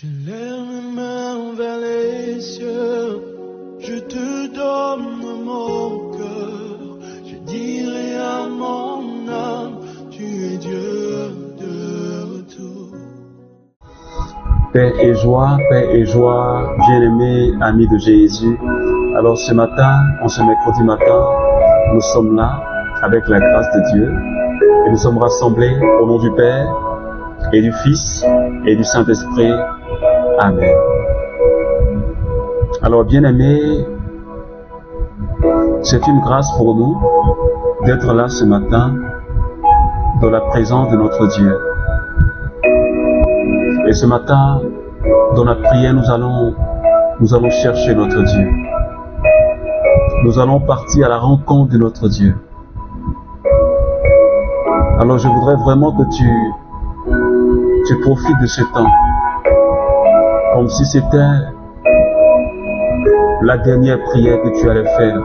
Je lève mes mains vers les cieux, je te donne mon cœur, je dirai à mon âme, tu es Dieu de tout. Paix et joie, bien-aimés amis de Jésus. Alors ce matin, en ce mercredi matin, nous sommes là avec la grâce de Dieu et nous sommes rassemblés au nom du Père et du Fils et du Saint-Esprit. Amen. Alors bien-aimés, c'est une grâce pour nous d'être là ce matin dans la présence de notre Dieu. Et ce matin, dans la prière, nous allons chercher notre Dieu. Nous allons partir à la rencontre de notre Dieu. Alors je voudrais vraiment que tu profites de ce temps, comme si c'était la dernière prière que tu allais faire.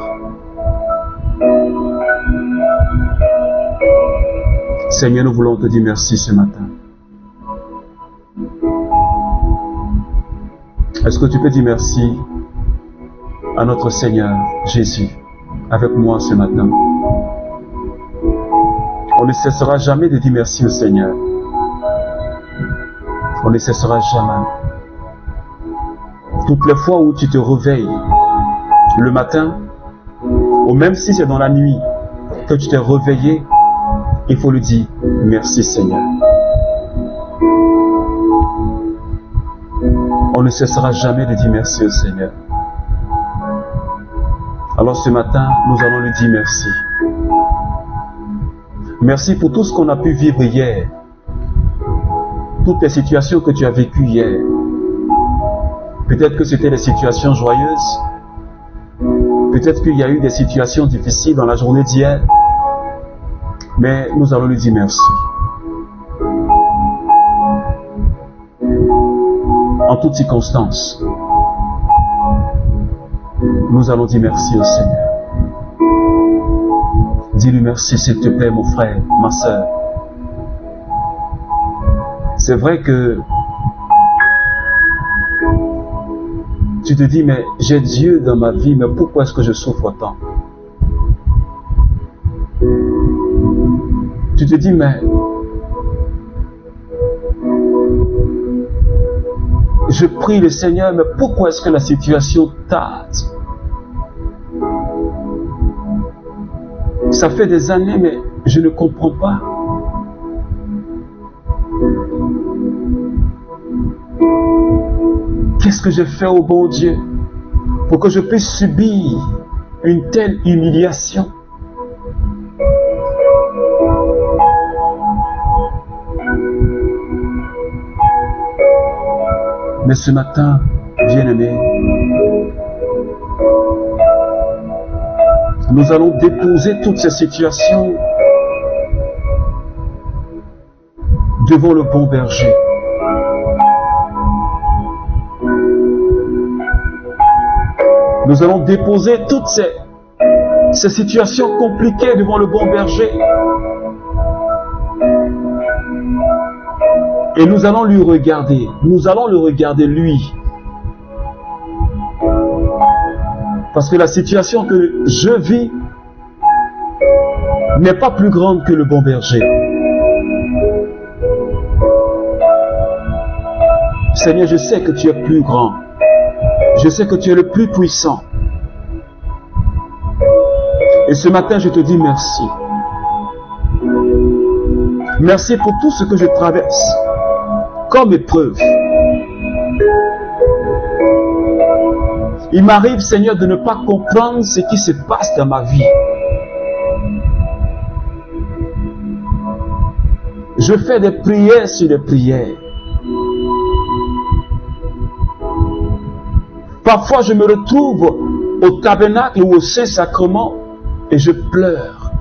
Seigneur, nous voulons te dire merci ce matin. Est-ce que tu peux dire merci à notre Seigneur Jésus avec moi ce matin? On ne cessera jamais de dire merci au Seigneur. On ne cessera jamais. Toutes les fois où tu te réveilles le matin, ou même si c'est dans la nuit que tu t'es réveillé, il faut lui dire merci Seigneur. On ne cessera jamais de dire merci au Seigneur. Alors ce matin, nous allons lui dire merci. Merci pour tout ce qu'on a pu vivre hier. Toutes les situations que tu as vécues hier. Peut-être que c'était des situations joyeuses. Peut-être qu'il y a eu des situations difficiles dans la journée d'hier. Mais nous allons lui dire merci. En toutes circonstances, nous allons dire merci au Seigneur. Dis-lui merci s'il te plaît mon frère, ma soeur. C'est vrai que tu te dis mais j'ai Dieu dans ma vie, mais pourquoi est-ce que je souffre tant? Tu te dis mais je prie le Seigneur, mais pourquoi est-ce que la situation tarde? Ça fait des années, mais je ne comprends pas. Qu'est-ce que j'ai fait au bon Dieu pour que je puisse subir une telle humiliation? Mais ce matin, bien-aimés, nous allons déposer toutes ces situations devant le bon berger. Nous allons déposer toutes ces situations compliquées devant le bon berger. Et nous allons lui regarder. Nous allons le regarder lui. Parce que la situation que je vis n'est pas plus grande que le bon berger. Seigneur, je sais que tu es plus grand. Je sais que tu es le plus puissant. Et ce matin, je te dis merci. Merci pour tout ce que je traverse comme épreuve. Il m'arrive, Seigneur, de ne pas comprendre ce qui se passe dans ma vie. Je fais des prières sur des prières. Parfois, je me retrouve au tabernacle ou au Saint-Sacrement et je pleure.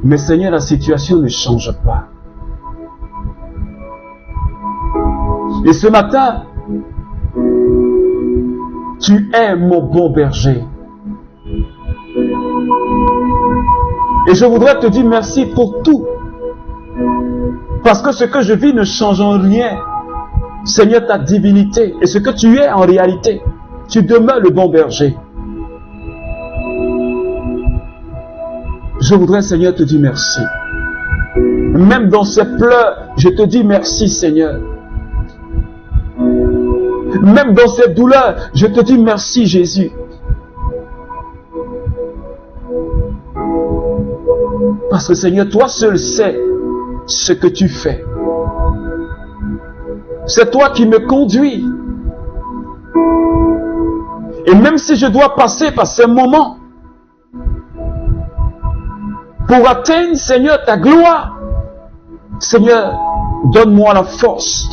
Mais Seigneur, la situation ne change pas. Et ce matin, tu es mon bon berger. Et je voudrais te dire merci pour tout. Parce que ce que je vis ne change en rien. Seigneur, ta divinité et ce que tu es en réalité, tu demeures le bon berger. Je voudrais, Seigneur, te dire merci. Même dans ces pleurs, je te dis merci, Seigneur. Même dans ces douleurs, je te dis merci, Jésus. Parce que, Seigneur, toi seul sais ce que tu fais. C'est toi qui me conduis. Et même si je dois passer par ces moments pour atteindre, Seigneur, ta gloire, Seigneur, donne-moi la force.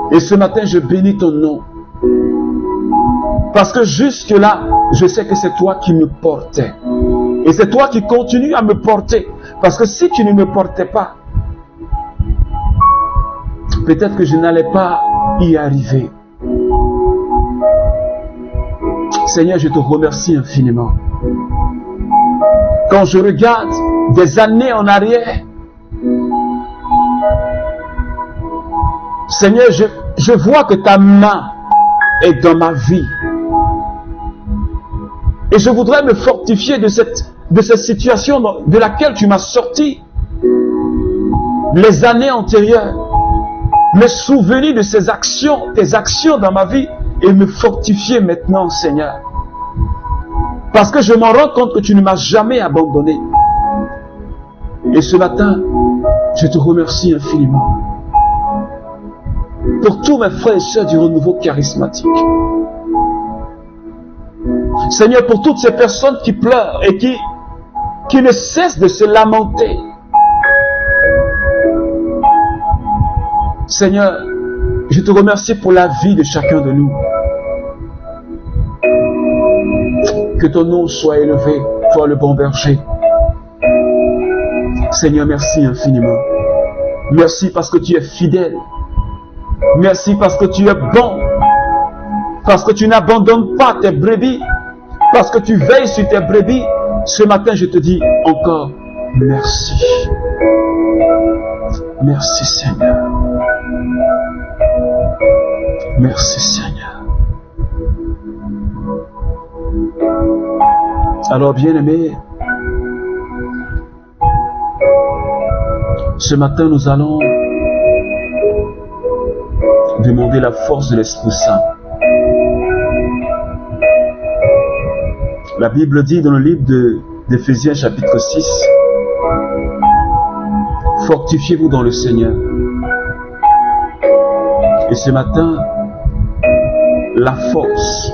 Et ce matin, je bénis ton nom. Parce que jusque-là, je sais que c'est toi qui me portais. Et c'est toi qui continues à me porter. Parce que si tu ne me portais pas, peut-être que je n'allais pas y arriver. Seigneur, je te remercie infiniment. Quand je regarde des années en arrière, Seigneur, je vois que ta main est dans ma vie. Et je voudrais me fortifier de cette situation de laquelle tu m'as sorti les années antérieures. Me souvenir de ces actions, tes actions dans ma vie et me fortifier maintenant, Seigneur. Parce que je m'en rends compte que tu ne m'as jamais abandonné. Et ce matin, je te remercie infiniment pour tous mes frères et sœurs du renouveau charismatique. Seigneur, pour toutes ces personnes qui pleurent et qui ne cessent de se lamenter. Seigneur, je te remercie pour la vie de chacun de nous. Que ton nom soit élevé, toi le bon berger. Seigneur, merci infiniment. Merci parce que tu es fidèle. Merci parce que tu es bon. Parce que tu n'abandonnes pas tes brebis. Parce que tu veilles sur tes brebis. Ce matin, je te dis encore merci. Merci Seigneur. Merci Seigneur. Alors bien-aimés, ce matin nous allons demander la force de l'Esprit Saint. La Bible dit dans le livre d'Éphésiens chapitre 6, fortifiez-vous dans le Seigneur. Et ce matin, la force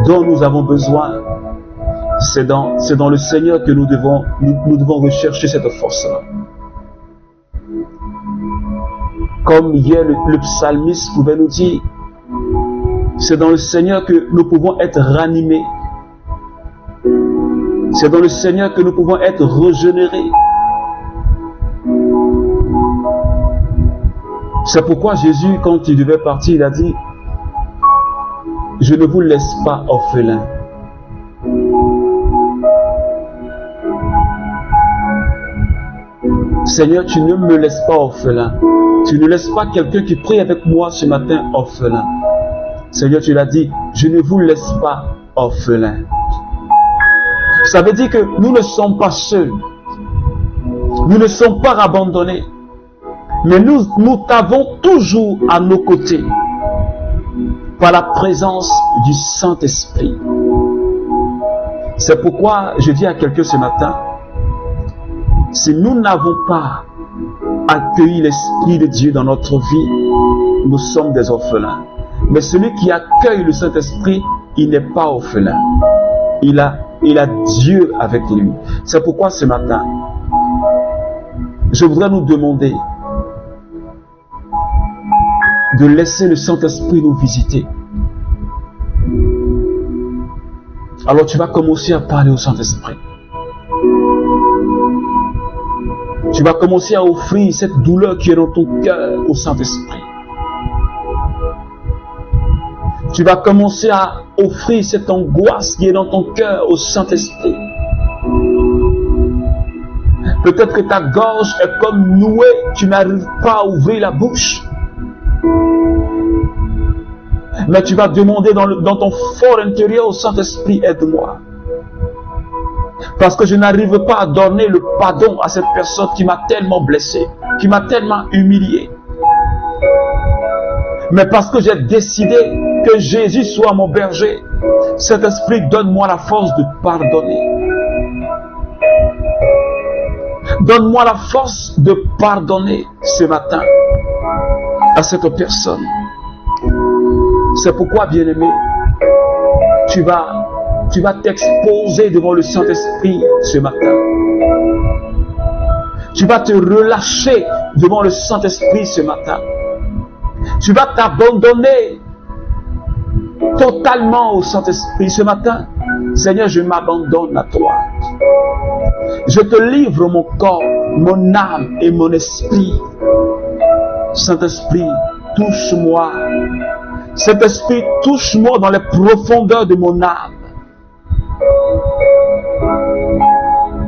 dont nous avons besoin, c'est dans le Seigneur que nous devons rechercher cette force-là. Comme hier le psalmiste pouvait nous dire, c'est dans le Seigneur que nous pouvons être ranimés. C'est dans le Seigneur que nous pouvons être régénérés. C'est pourquoi Jésus, quand il devait partir, il a dit, je ne vous laisse pas orphelins. Seigneur, tu ne me laisses pas orphelin. Tu ne laisses pas quelqu'un qui prie avec moi ce matin orphelin. Seigneur, tu l'as dit, je ne vous laisse pas orphelin. Ça veut dire que nous ne sommes pas seuls. Nous ne sommes pas abandonnés. Mais nous t'avons toujours à nos côtés par la présence du Saint-Esprit. C'est pourquoi je dis à quelqu'un ce matin, si nous n'avons pas accueilli l'Esprit de Dieu dans notre vie, nous sommes des orphelins. Mais celui qui accueille le Saint-Esprit, il n'est pas orphelin. Il a Dieu avec lui. C'est pourquoi ce matin, je voudrais nous demander de laisser le Saint-Esprit nous visiter. Alors tu vas commencer à parler au Saint-Esprit. Tu vas commencer à offrir cette douleur qui est dans ton cœur au Saint-Esprit. Tu vas commencer à offrir cette angoisse qui est dans ton cœur au Saint-Esprit. Peut-être que ta gorge est comme nouée, tu n'arrives pas à ouvrir la bouche. Mais tu vas demander dans ton fort intérieur au Saint-Esprit, aide-moi. Parce que je n'arrive pas à donner le pardon à cette personne qui m'a tellement blessé, qui m'a tellement humilié. Mais parce que j'ai décidé que Jésus soit mon berger, cet esprit donne-moi la force de pardonner. Donne-moi la force de pardonner ce matin à cette personne. C'est pourquoi, bien-aimé, tu vas t'exposer devant le Saint-Esprit ce matin. Tu vas te relâcher devant le Saint-Esprit ce matin. Tu vas t'abandonner totalement au Saint-Esprit ce matin. Seigneur, je m'abandonne à toi. Je te livre mon corps, mon âme et mon esprit. Saint-Esprit, touche-moi. Saint-Esprit, touche-moi dans les profondeurs de mon âme.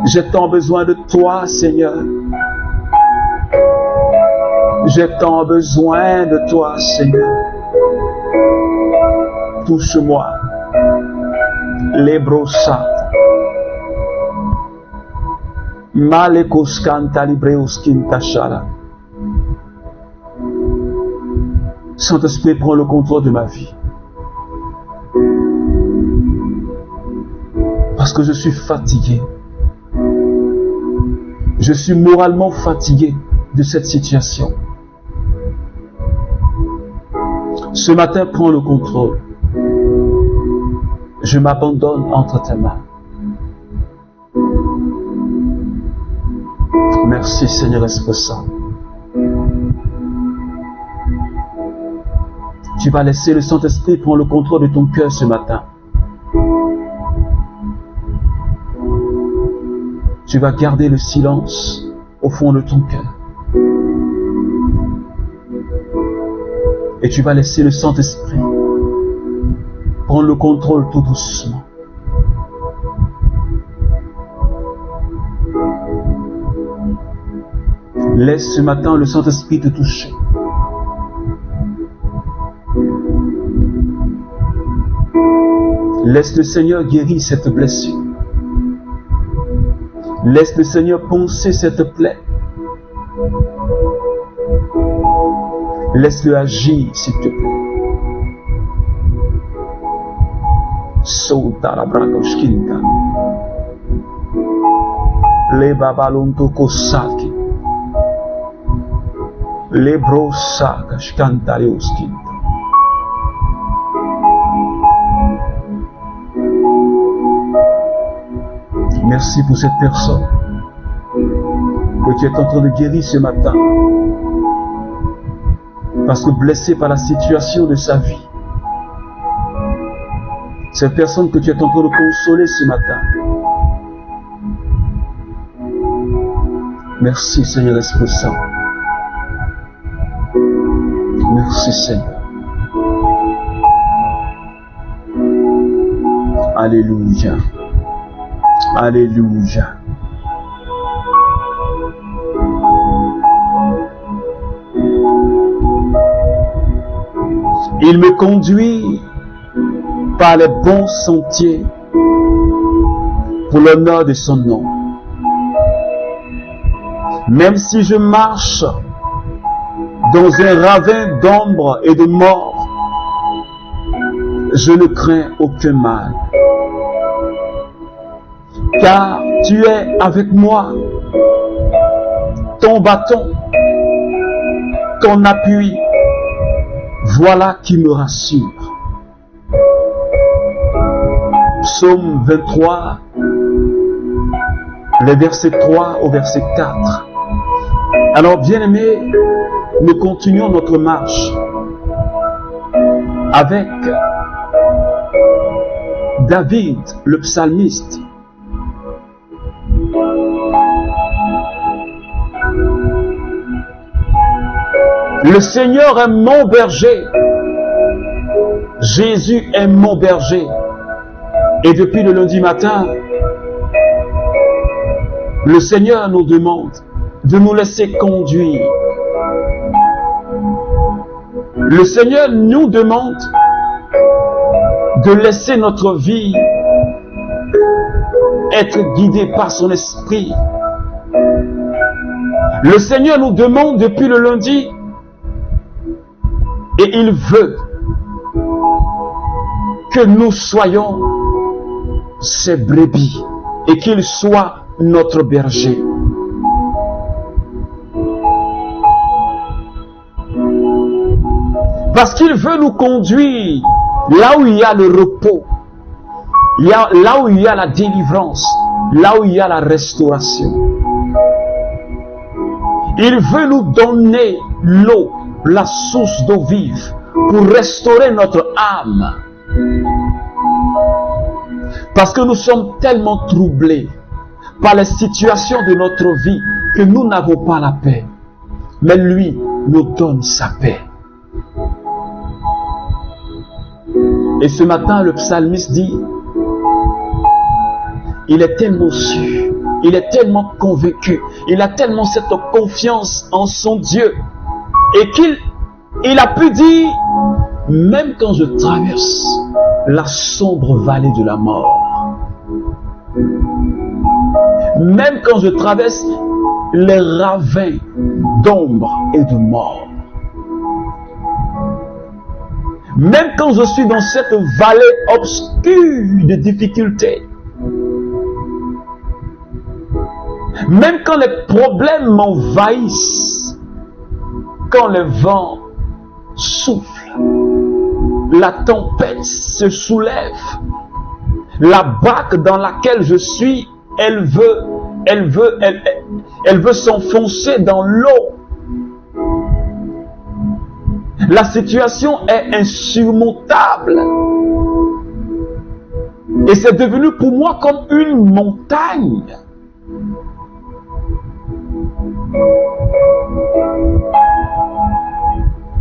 J'ai tant besoin de toi, Seigneur. J'ai tant besoin de toi, Seigneur. Touche-moi. Lebrosa. Malekos kanta libreos kintashara. Saint-Esprit, prends le contrôle de ma vie. Parce que je suis fatigué. Je suis moralement fatigué de cette situation. Ce matin, prends le contrôle. Je m'abandonne entre tes mains. Merci, Seigneur Esprit Saint. Tu vas laisser le Saint-Esprit prendre le contrôle de ton cœur ce matin. Tu vas garder le silence au fond de ton cœur. Et tu vas laisser le Saint-Esprit prendre le contrôle tout doucement. Laisse ce matin le Saint-Esprit te toucher. Laisse le Seigneur guérir cette blessure. Laisse le Seigneur poncer cette plaie. Laisse-le agir, s'il te plaît. Sauta la brakoshkinta. Le babalonto kosaki. Le brosaka shkanta leoskinta. Merci pour cette personne que tu es en train de guérir ce matin. Parce que blessé par la situation de sa vie, cette personne que tu es en train de consoler ce matin. Merci Seigneur Esprit Saint. Merci Seigneur. Alléluia. Alléluia. Il me conduit par les bons sentiers pour l'honneur de son nom. Même si je marche dans un ravin d'ombre et de mort, je ne crains aucun mal. Car tu es avec moi. Ton bâton, ton appui, voilà qui me rassure. Psaume 23, les versets 3 au verset 4. Alors, bien-aimés, nous continuons notre marche avec David, le psalmiste. Le Seigneur est mon berger. Jésus est mon berger. Et depuis le lundi matin, Le Seigneur nous demande de nous laisser conduire. Le Seigneur nous demande de laisser notre vie être guidée par son esprit. Le Seigneur nous demande depuis le lundi et il veut que nous soyons ses brebis et qu'il soit notre berger. Parce qu'il veut nous conduire là où il y a le repos, là où il y a la délivrance, là où il y a la restauration. Il veut nous donner l'eau, la source d'eau vive, pour restaurer notre âme. Parce que nous sommes tellement troublés par les situations de notre vie que nous n'avons pas la paix. Mais lui nous donne sa paix. Et ce matin, le psalmiste dit, il est tellement sûr, il est tellement convaincu, il a tellement cette confiance en son Dieu, et qu'il a pu dire, même quand je traverse la sombre vallée de la mort, même quand je traverse les ravins d'ombre et de mort, même quand je suis dans cette vallée obscure de difficultés, même quand les problèmes m'envahissent, quand le vent souffle, la tempête se soulève, la barque dans laquelle je suis, elle veut s'enfoncer dans l'eau. La situation est insurmontable. Et c'est devenu pour moi comme une montagne.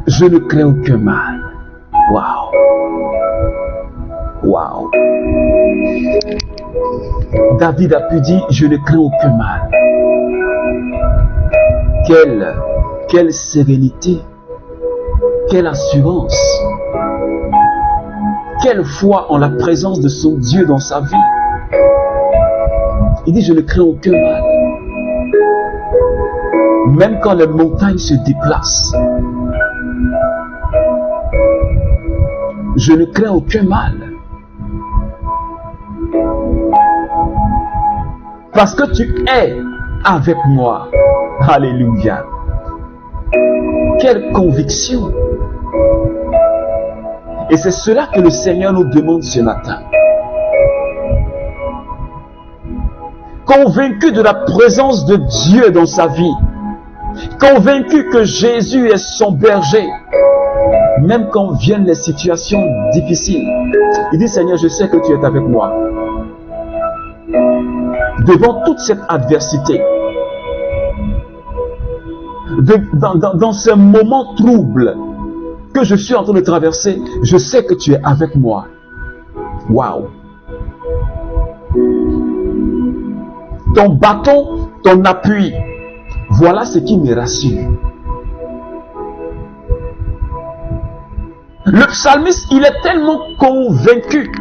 Je ne crains aucun mal. Waouh! Waouh! David a pu dire, je ne crains aucun mal. Quelle sérénité! Quelle assurance! Quelle foi en la présence de son Dieu dans sa vie! Il dit, je ne crains aucun mal. Même quand les montagnes se déplacent, je ne crains aucun mal. Parce que tu es avec moi. Alléluia. Quelle conviction! Et c'est cela que le Seigneur nous demande ce matin. Convaincu de la présence de Dieu dans sa vie, convaincu que Jésus est son berger, même quand viennent les situations difficiles, il dit, Seigneur, je sais que tu es avec moi. Devant toute cette adversité, dans ces moments troubles que je suis en train de traverser, je sais que tu es avec moi. Waouh! Ton bâton, ton appui, voilà ce qui me rassure. Le psalmiste, il est tellement convaincu,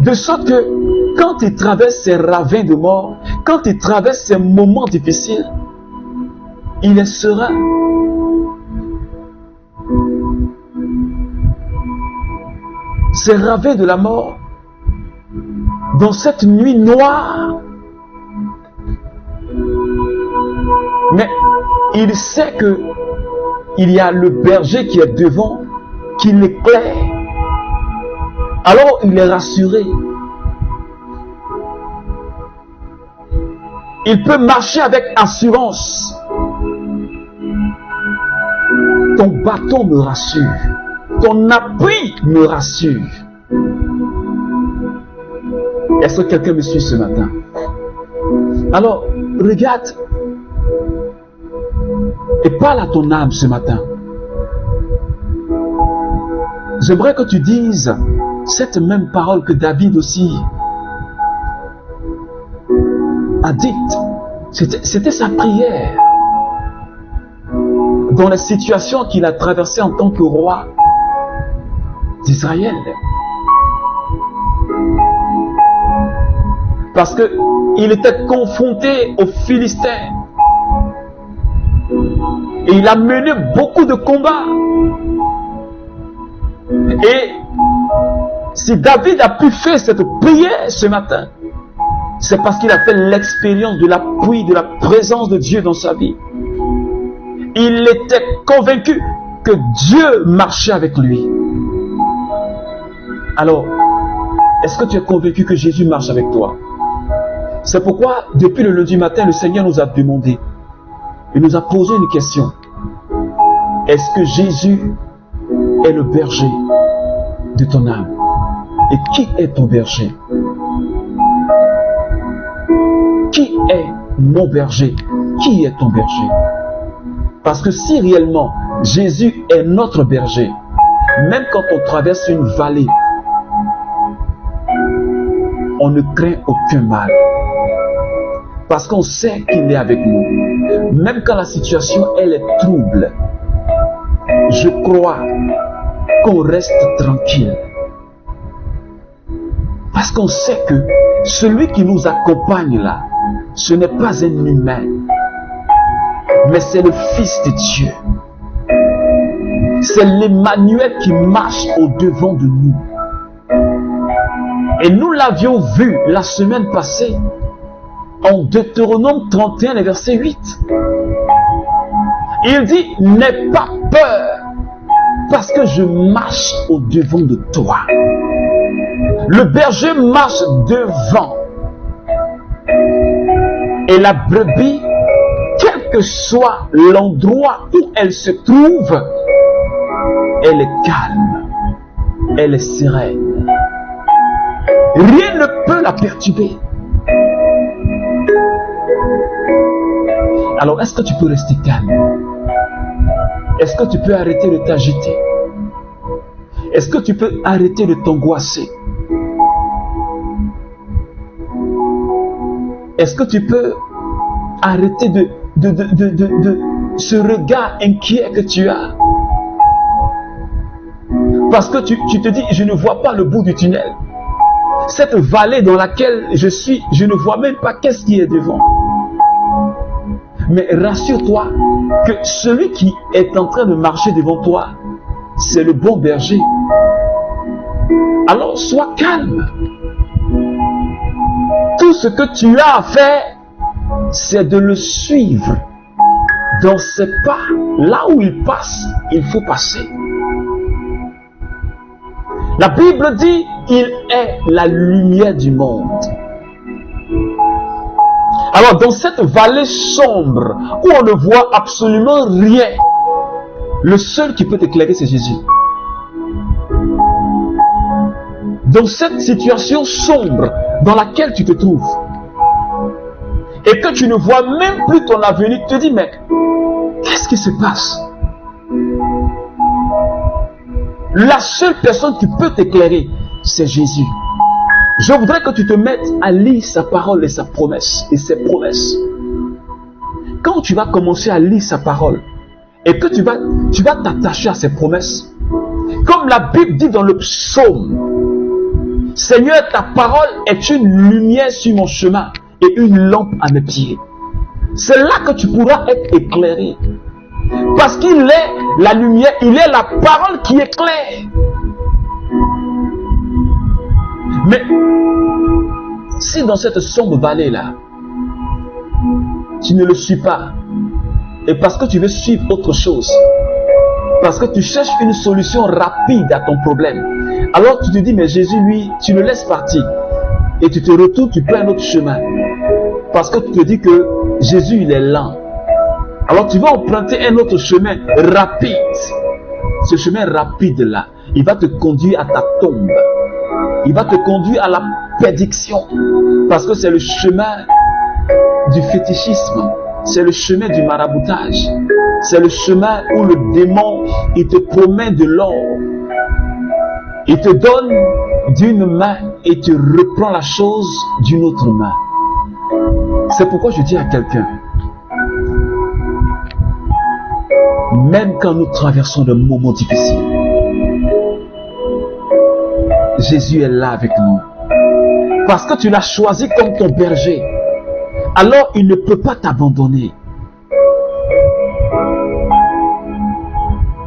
de sorte que quand il traverse ces ravins de mort, quand il traverse ces moments difficiles, il est serein. Ces ravins de la mort, dans cette nuit noire, mais il sait que il y a le berger qui est devant, qui l'éclaire. Alors il est rassuré. Il peut marcher avec assurance. Ton bâton me rassure. Ton appui me rassure. Est-ce que quelqu'un me suit ce matin? Alors, regarde et parle à ton âme ce matin. J'aimerais que tu dises cette même parole que David aussi. a dit, c'était sa prière. Dans les situations qu'il a traversées en tant que roi d'Israël. Parce qu'il était confronté aux Philistins. Et il a mené beaucoup de combats. Et si David a pu faire cette prière ce matin, c'est parce qu'il a fait l'expérience de l'appui, de la présence de Dieu dans sa vie. Il était convaincu que Dieu marchait avec lui. Alors, est-ce que tu es convaincu que Jésus marche avec toi? C'est pourquoi, depuis le lundi matin, le Seigneur nous a demandé, il nous a posé une question. Est-ce que Jésus est le berger de ton âme? Et qui est ton berger? Qui est mon berger? Qui est ton berger? Parce que si réellement Jésus est notre berger, même quand on traverse une vallée, on ne craint aucun mal. Parce qu'on sait qu'il est avec nous. Même quand la situation, elle est trouble, je crois qu'on reste tranquille. Parce qu'on sait que celui qui nous accompagne là, ce n'est pas un humain, mais c'est le Fils de Dieu. C'est l'Emmanuel qui marche au-devant de nous. Et nous l'avions vu la semaine passée en Deutéronome 31, verset 8. Il dit, n'aie pas peur parce que je marche au-devant de toi. Le berger marche devant. Et la brebis, quel que soit l'endroit où elle se trouve, elle est calme, elle est sereine. Rien ne peut la perturber. Alors, est-ce que tu peux rester calme? Est-ce que tu peux arrêter de t'agiter? Est-ce que tu peux arrêter de t'angoisser? Est-ce que tu peux arrêter de ce regard inquiet que tu as? Parce que tu te dis, je ne vois pas le bout du tunnel. Cette vallée dans laquelle je suis, je ne vois même pas qu'est-ce qui est devant. Mais rassure-toi que celui qui est en train de marcher devant toi, c'est le bon berger. Alors sois calme. Tout ce que tu as à faire, c'est de le suivre. Dans ses pas, là où il passe, il faut passer. La Bible dit, il est la lumière du monde. Alors dans cette vallée sombre, où on ne voit absolument rien, le seul qui peut t'éclairer, c'est Jésus. Dans cette situation sombre dans laquelle tu te trouves, et que tu ne vois même plus ton avenir, tu te dis, mais qu'est-ce qui se passe? La seule personne qui peut t'éclairer, c'est Jésus. Je voudrais que tu te mettes à lire sa parole et sa promesse, et ses promesses. Quand tu vas commencer à lire sa parole, et que tu vas t'attacher à ses promesses, comme la Bible dit dans le psaume, Seigneur, ta parole est une lumière sur mon chemin et une lampe à mes pieds. C'est là que tu pourras être éclairé. Parce qu'il est la lumière, il est la parole qui éclaire. Mais si dans cette sombre vallée-là, tu ne le suis pas, et parce que tu veux suivre autre chose, parce que tu cherches une solution rapide à ton problème, alors tu te dis, mais Jésus, lui, tu le laisses partir, et tu te retournes, tu prends un autre chemin, parce que tu te dis que Jésus, il est lent. Alors tu vas emprunter un autre chemin rapide. Ce chemin rapide-là, il va te conduire à ta tombe. Il va te conduire à la perdition. Parce que c'est le chemin du fétichisme. C'est le chemin du maraboutage. C'est le chemin où le démon, il te promet de l'or. Il te donne d'une main et tu reprends la chose d'une autre main. C'est pourquoi je dis à quelqu'un, même quand nous traversons de moments difficiles, Jésus est là avec nous. Parce que tu l'as choisi comme ton berger. Alors il ne peut pas t'abandonner.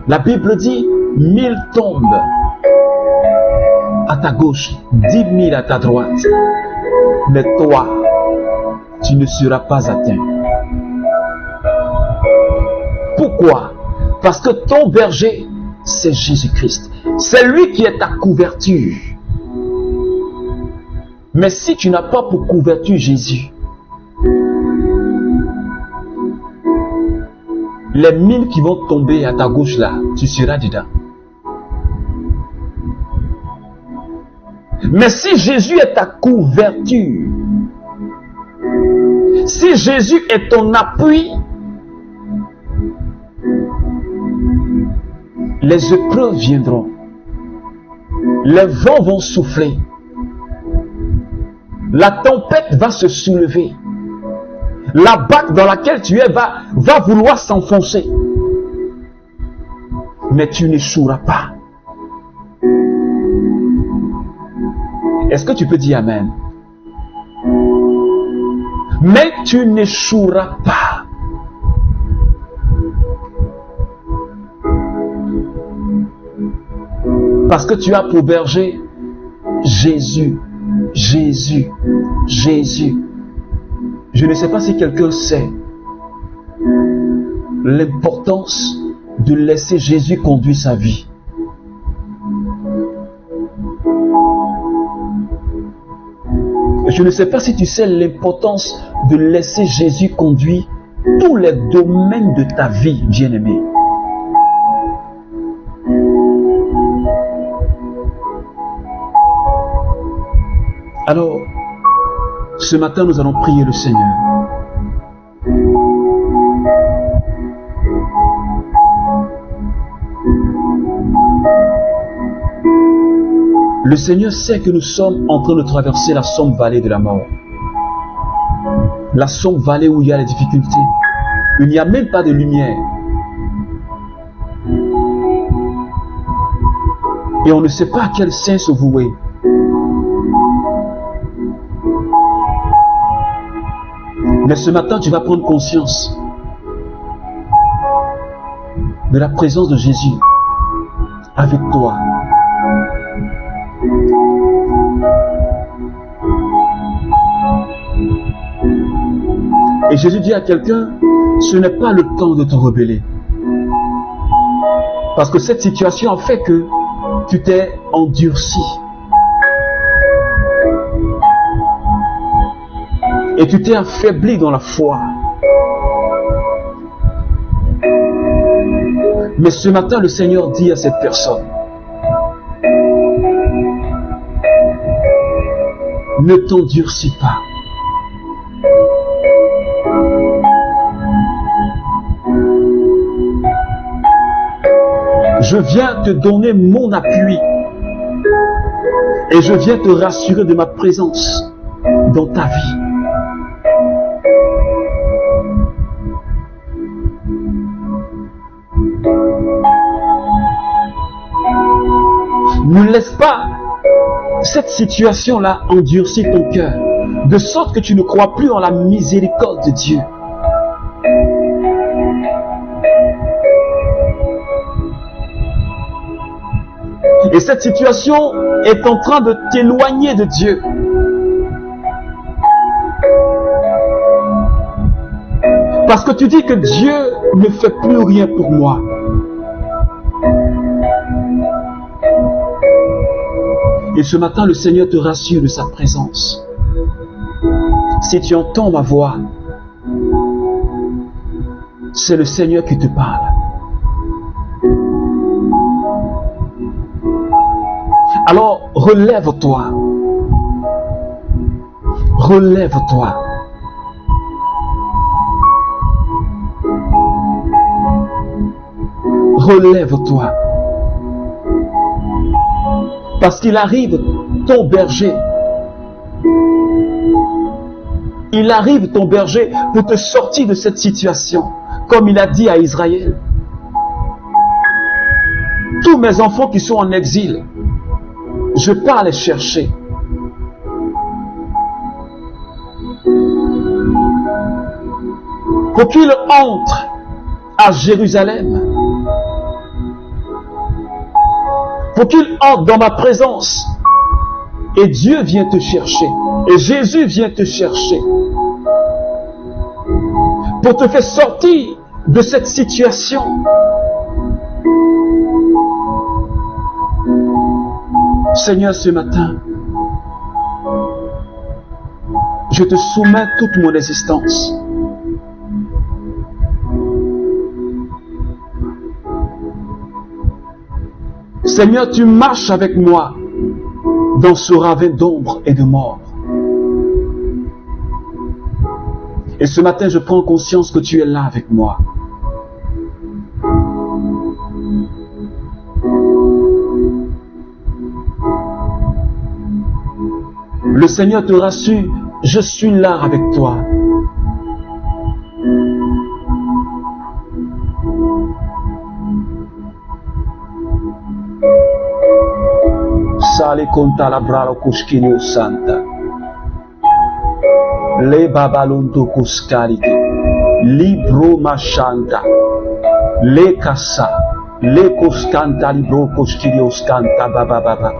La Bible dit, 1000 tombent à ta gauche, 10 000 à ta droite. Mais toi, tu ne seras pas atteint. Pourquoi? Parce que ton berger, c'est Jésus-Christ. C'est lui qui est ta couverture. Mais si tu n'as pas pour couverture Jésus, les 1000 qui vont tomber à ta gauche là, tu seras dedans. Mais si Jésus est ta couverture, si Jésus est ton appui, les épreuves viendront, les vents vont souffler, la tempête va se soulever, la barque dans laquelle tu es va vouloir s'enfoncer, mais tu n'échoueras pas. Est-ce que tu peux dire Amen? Mais tu n'échoueras pas. Parce que tu as pour berger Jésus, Jésus, Jésus. Je ne sais pas si quelqu'un sait l'importance de laisser Jésus conduire sa vie. Je ne sais pas si tu sais l'importance de laisser Jésus conduire tous les domaines de ta vie, bien-aimé. Alors, ce matin, nous allons prier le Seigneur. Le Seigneur sait que nous sommes en train de traverser la sombre vallée de la mort. La sombre vallée où il y a les difficultés. Il n'y a même pas de lumière. Et on ne sait pas à quel saint se vouer. Mais ce matin, tu vas prendre conscience de la présence de Jésus avec toi. Et Jésus dit à quelqu'un, ce n'est pas le temps de te rebeller. Parce que cette situation a fait que tu t'es endurci. Et tu t'es affaibli dans la foi. Mais ce matin, le Seigneur dit à cette personne, ne t'endurcis pas. Je viens te donner mon appui et je viens te rassurer de ma présence dans ta vie. Ne laisse pas cette situation-là endurcir ton cœur, de sorte que tu ne crois plus en la miséricorde de Dieu. Et cette situation est en train de t'éloigner de Dieu. Parce que tu dis que Dieu ne fait plus rien pour moi. Et ce matin, le Seigneur te rassure de sa présence. Si tu entends ma voix, c'est le Seigneur qui te parle. Alors, relève-toi. Relève-toi. Relève-toi. Parce qu'il arrive, ton berger, il arrive ton berger pour te sortir de cette situation, comme il a dit à Israël. Tous mes enfants qui sont en exil, je pars les chercher. Pour qu'ils entrent à Jérusalem, pour qu'ils entrent dans ma présence. Et Dieu vient te chercher. Et Jésus vient te chercher. Pour te faire sortir de cette situation. Seigneur, ce matin, je te soumets toute mon existence. Seigneur, tu marches avec moi dans ce ravin d'ombre et de mort. Et ce matin, je prends conscience que tu es là avec moi. Le Seigneur te rassure, je suis là avec toi. Sale conta la bralo cuschinio santa. Le babalonto cuscarite. Libro machanta. Le cassa. Le coscanta libro cuschinio scanta baba baba.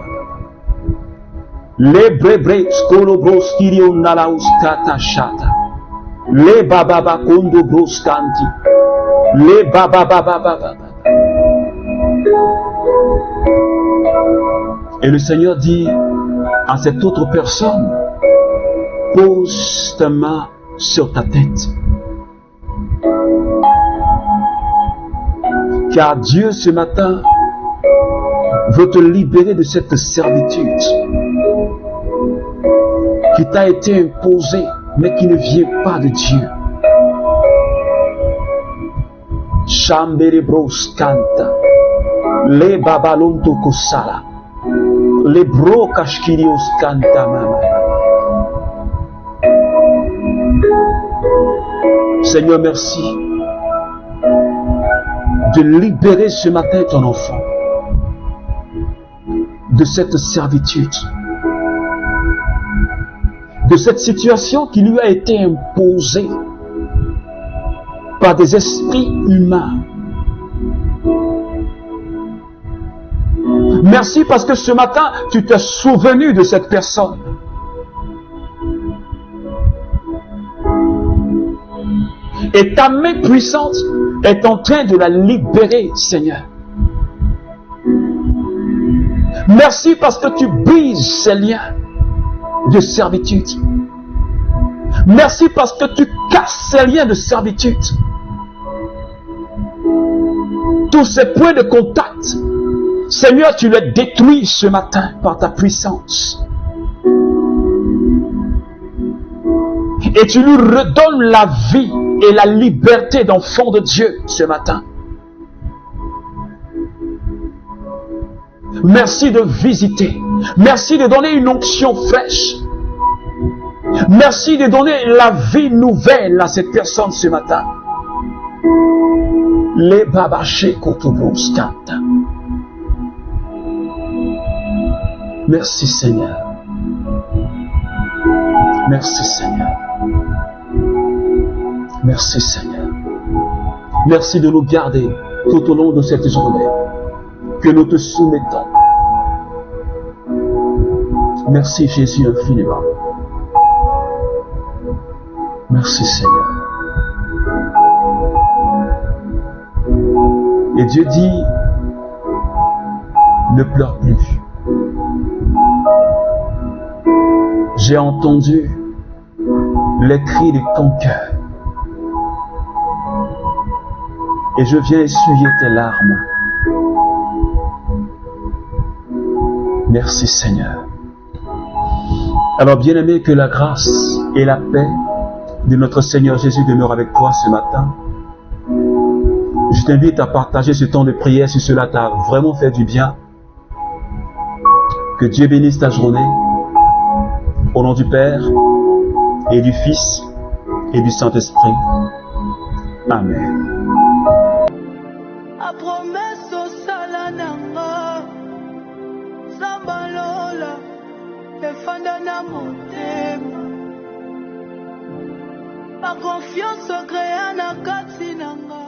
Le brebre scolo broschirio nalauscata shata. Le bababa condo broscanti. Le bababa baba. Et le Seigneur dit à cette autre personne, pose ta main sur ta tête. Car Dieu ce matin veut te libérer de cette servitude qui t'a été imposée, mais qui ne vient pas de Dieu. Chambere bros canta, le babalonto kosala. Les bro kashkirios canta mama. Seigneur, merci de libérer ce matin ton enfant de cette servitude, de cette situation qui lui a été imposée par des esprits humains. Merci parce que ce matin, tu t'es souvenu de cette personne. Et ta main puissante est en train de la libérer, Seigneur. Merci parce que tu brises ces liens de servitude. Merci parce que tu casses ces liens de servitude. Tous ces points de contact, Seigneur, tu les détruis ce matin par ta puissance. Et tu lui redonnes la vie et la liberté d'enfant de Dieu ce matin. Merci de visiter. Merci de donner une onction fraîche. Merci de donner la vie nouvelle à cette personne ce matin. Les babaché kotobos kanta. Merci Seigneur. Merci Seigneur. Merci Seigneur. Merci de nous garder tout au long de cette journée que nous te soumettons. Merci Jésus infiniment. Merci Seigneur. Et Dieu dit, ne pleure plus. J'ai entendu les cris de ton cœur. Et je viens essuyer tes larmes. Merci Seigneur. Alors bien-aimé, que la grâce et la paix de notre Seigneur Jésus demeurent avec toi ce matin. Je t'invite à partager ce temps de prière si cela t'a vraiment fait du bien. Que Dieu bénisse ta journée. Au nom du Père et du Fils et du Saint-Esprit. Amen. A promesse au salananga, Zambalola, efanda na motema. Ma confiance créa na kati nanga.